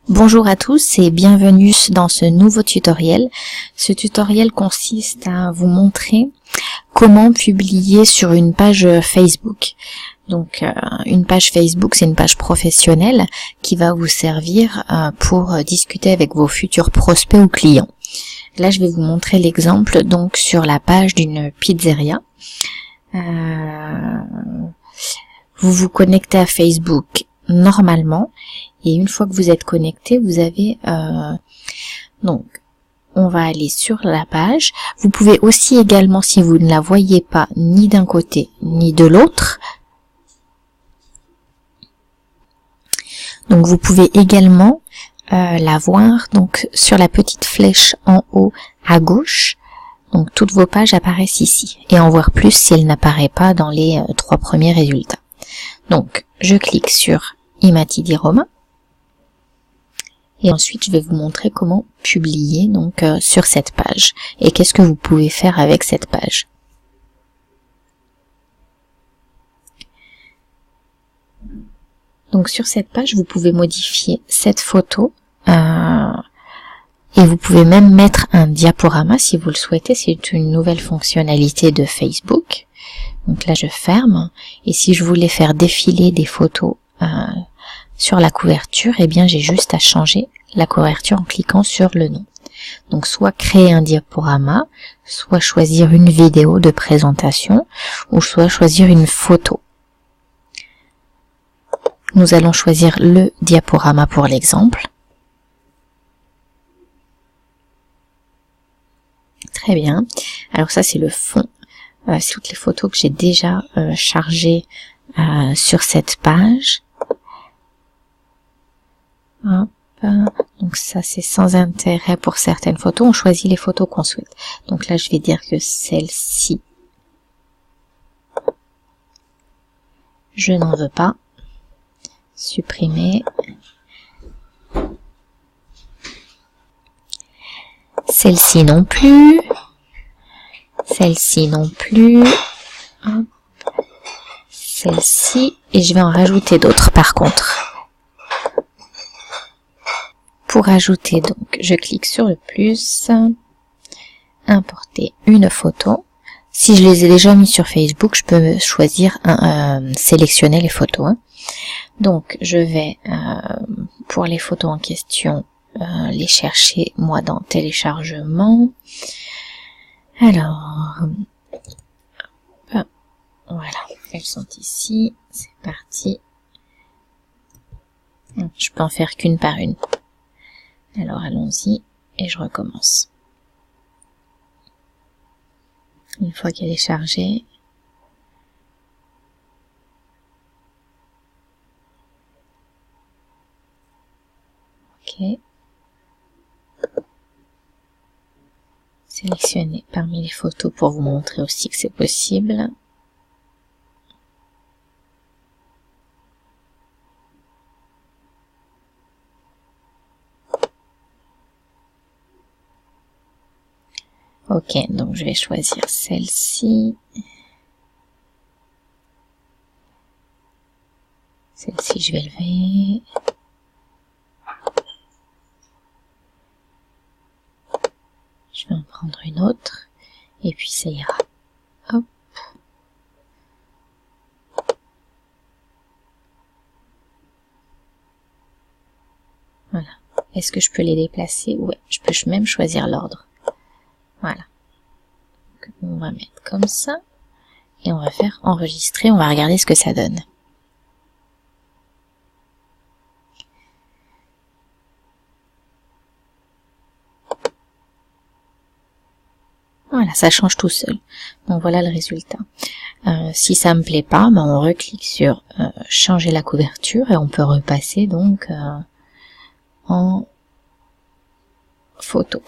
Bonjour à tous et bienvenue dans ce nouveau tutoriel. Ce tutoriel consiste à vous montrer comment publier sur une page Facebook. Donc une page Facebook, c'est une page professionnelle qui va vous servir pour discuter avec vos futurs prospects ou clients. Là, je vais vous montrer l'exemple donc sur la page d'une pizzeria. Vous vous connectez à Facebook normalement et une fois que vous êtes connecté, vous avez donc on va aller sur la page. Vous pouvez aussi également, si vous ne la voyez pas ni d'un côté ni de l'autre, donc vous pouvez également la voir donc sur la petite flèche en haut à gauche. Donc toutes vos pages apparaissent ici et en voir plus si elle n'apparaît pas dans les 3 premiers résultats. Donc je clique sur Imati di Roma et ensuite je vais vous montrer comment publier donc sur cette page et qu'est-ce que vous pouvez faire avec cette page. Donc sur cette page vous pouvez modifier cette photo et vous pouvez même mettre un diaporama si vous le souhaitez. C'est une nouvelle fonctionnalité de Facebook. Donc là je ferme et si je voulais faire défiler des photos sur la couverture, eh bien j'ai juste à changer la couverture en cliquant sur le nom. Donc soit créer un diaporama, soit choisir une vidéo de présentation ou soit choisir une photo. Nous allons choisir le diaporama pour l'exemple. Très bien. Alors ça c'est le fond. C'est toutes les photos que j'ai déjà chargées sur cette page. Hop. Donc ça c'est sans intérêt pour certaines photos. On choisit les photos qu'on souhaite. Donc là je vais dire que celle-ci, je n'en veux pas. Supprimer. Celle-ci non plus. Celle-ci non plus. Hop. Celle-ci. Et je vais en rajouter d'autres par contre. Pour ajouter, donc, je clique sur le plus. Importer une photo. Si je les ai déjà mis sur Facebook, je peux choisir sélectionner les photos. Donc, je vais, pour les photos en question, les chercher, moi, dans téléchargement. Alors, voilà, elles sont ici. C'est parti. Je peux en faire qu'une par une. Alors, allons-y et je recommence. Une fois qu'elle est chargée, ok. Sélectionnez parmi les photos pour vous montrer aussi que c'est possible. Ok, donc je vais choisir celle-ci. Celle-ci, je vais lever. Je vais en prendre une autre. Et puis ça ira. Hop. Voilà. Est-ce que je peux les déplacer? Ouais, je peux même choisir l'ordre. Voilà. Donc, on va mettre comme ça. Et on va faire enregistrer. On va regarder ce que ça donne. Voilà, ça change tout seul. Donc voilà le résultat. Si ça me plaît pas, on reclique sur changer la couverture et on peut repasser donc en photo.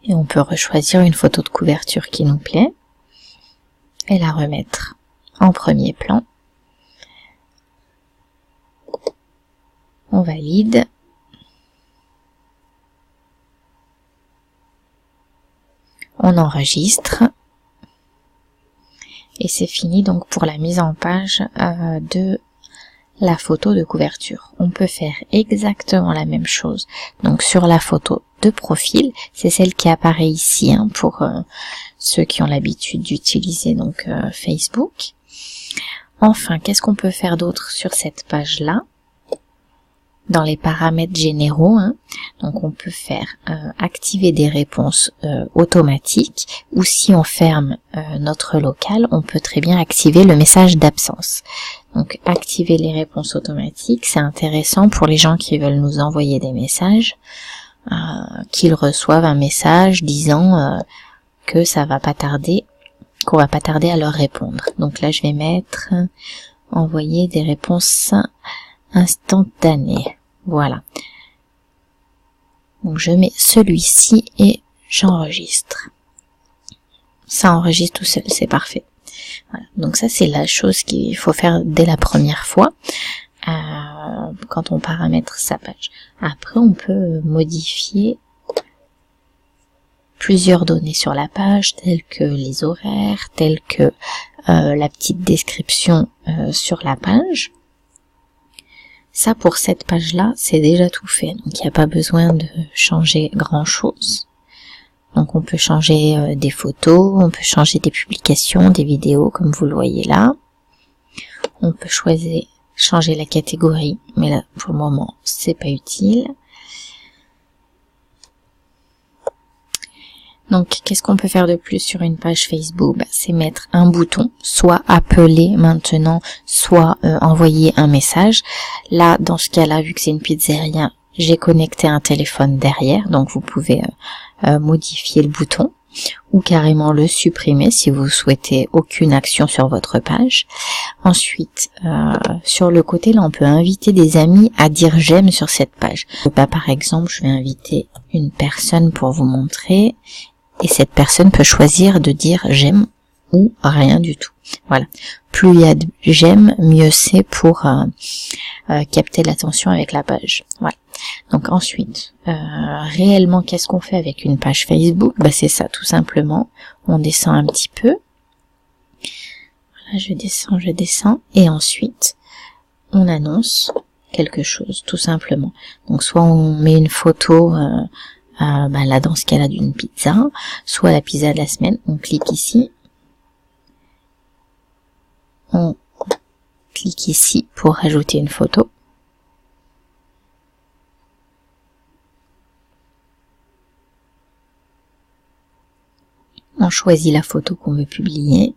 Et on peut rechoisir une photo de couverture qui nous plaît et la remettre en premier plan. On valide. On enregistre. Et c'est fini donc pour la mise en page de la photo de couverture. On peut faire exactement la même chose. Donc sur la photo de profil, c'est celle qui apparaît ici hein, pour ceux qui ont l'habitude d'utiliser donc Facebook. Enfin, qu'est-ce qu'on peut faire d'autre sur cette page-là? Dans les paramètres généraux, hein, donc on peut faire activer des réponses automatiques, ou si on ferme notre local, on peut très bien activer le message d'absence. Donc activer les réponses automatiques, c'est intéressant pour les gens qui veulent nous envoyer des messages, qu'ils reçoivent un message disant que ça va pas tarder, qu'on va pas tarder à leur répondre. Donc là je vais mettre envoyer des réponses instantanées. Voilà. Donc je mets celui-ci et j'enregistre. Ça enregistre tout seul, c'est parfait. Voilà. Donc ça c'est la chose qu'il faut faire dès la première fois quand on paramètre sa page. Après on peut modifier plusieurs données sur la page, telles que les horaires, telles que la petite description sur la page. Ça, pour cette page-là, c'est déjà tout fait. Donc, il n'y a pas besoin de changer grand-chose. Donc, on peut changer des photos, on peut changer des publications, des vidéos, comme vous le voyez là. On peut choisir, changer la catégorie, mais là, pour le moment, c'est pas utile. Donc, qu'est-ce qu'on peut faire de plus sur une page Facebook? C'est mettre un bouton, soit appeler maintenant, soit envoyer un message. Là, dans ce cas-là, vu que c'est une pizzeria, j'ai connecté un téléphone derrière, donc vous pouvez modifier le bouton ou carrément le supprimer si vous souhaitez aucune action sur votre page. Ensuite, sur le côté, là, on peut inviter des amis à dire j'aime sur cette page. Par exemple, je vais inviter une personne pour vous montrer. Et cette personne peut choisir de dire j'aime ou rien du tout. Voilà. Plus il y a de j'aime, mieux c'est pour capter l'attention avec la page. Voilà. Donc ensuite, réellement, qu'est-ce qu'on fait avec une page Facebook? C'est ça, tout simplement. On descend un petit peu. Voilà, je descends. Et ensuite, on annonce quelque chose, tout simplement. Donc soit on met une photo... là dans ce cas-là d'une pizza, soit la pizza de la semaine, on clique ici, on clique ici pour rajouter une photo, on choisit la photo qu'on veut publier,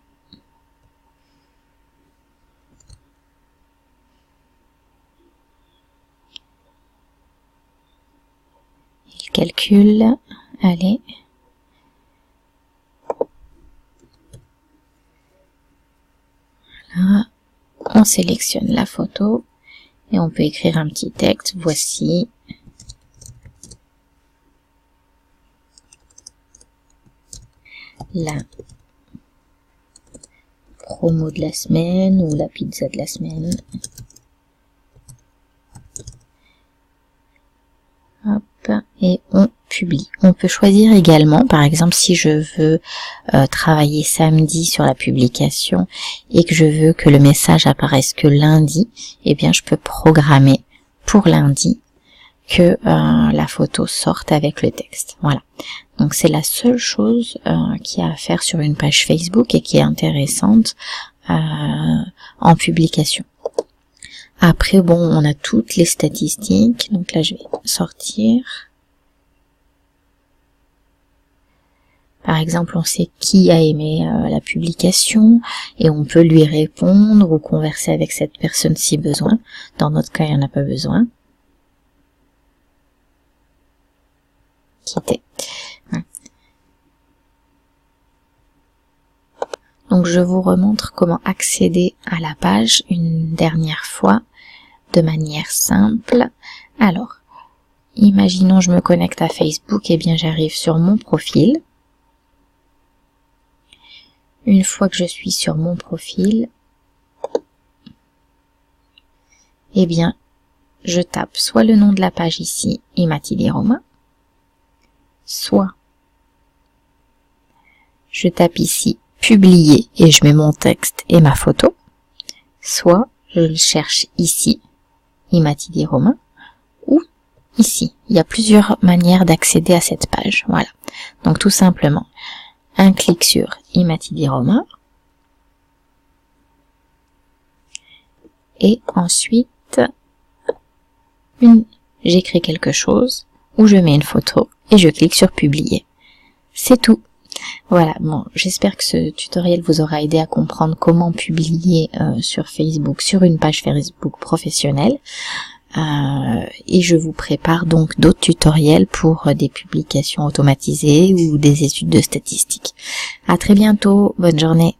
calcul, allez, voilà, on sélectionne la photo et on peut écrire un petit texte, voici la promo de la semaine ou la pizza de la semaine. Et on publie. On peut choisir également, par exemple, si je veux travailler samedi sur la publication et que je veux que le message apparaisse que lundi, eh bien je peux programmer pour lundi que la photo sorte avec le texte. Voilà. Donc c'est la seule chose qu'il y a à faire sur une page Facebook et qui est intéressante en publication. Après, on a toutes les statistiques. Donc là, je vais sortir. Par exemple, on sait qui a aimé la publication et on peut lui répondre ou converser avec cette personne si besoin. Dans notre cas, il n'y en a pas besoin. Quitter. Voilà. Donc, je vous remontre comment accéder à la page une dernière fois. De manière simple. Alors, imaginons je me connecte à Facebook, et bien j'arrive sur mon profil. Une fois que je suis sur mon profil, eh bien, je tape soit le nom de la page ici, Imati Roma, soit je tape ici publier et je mets mon texte et ma photo, soit je le cherche ici, Imatidi Romain, ou ici. Il y a plusieurs manières d'accéder à cette page. Voilà. Donc tout simplement, un clic sur Imatidi Romain, et ensuite j'écris quelque chose, ou je mets une photo, et je clique sur publier. C'est tout. Voilà, bon, j'espère que ce tutoriel vous aura aidé à comprendre comment publier sur Facebook, sur une page Facebook professionnelle. Et je vous prépare donc d'autres tutoriels pour des publications automatisées ou des études de statistiques. À très bientôt, bonne journée.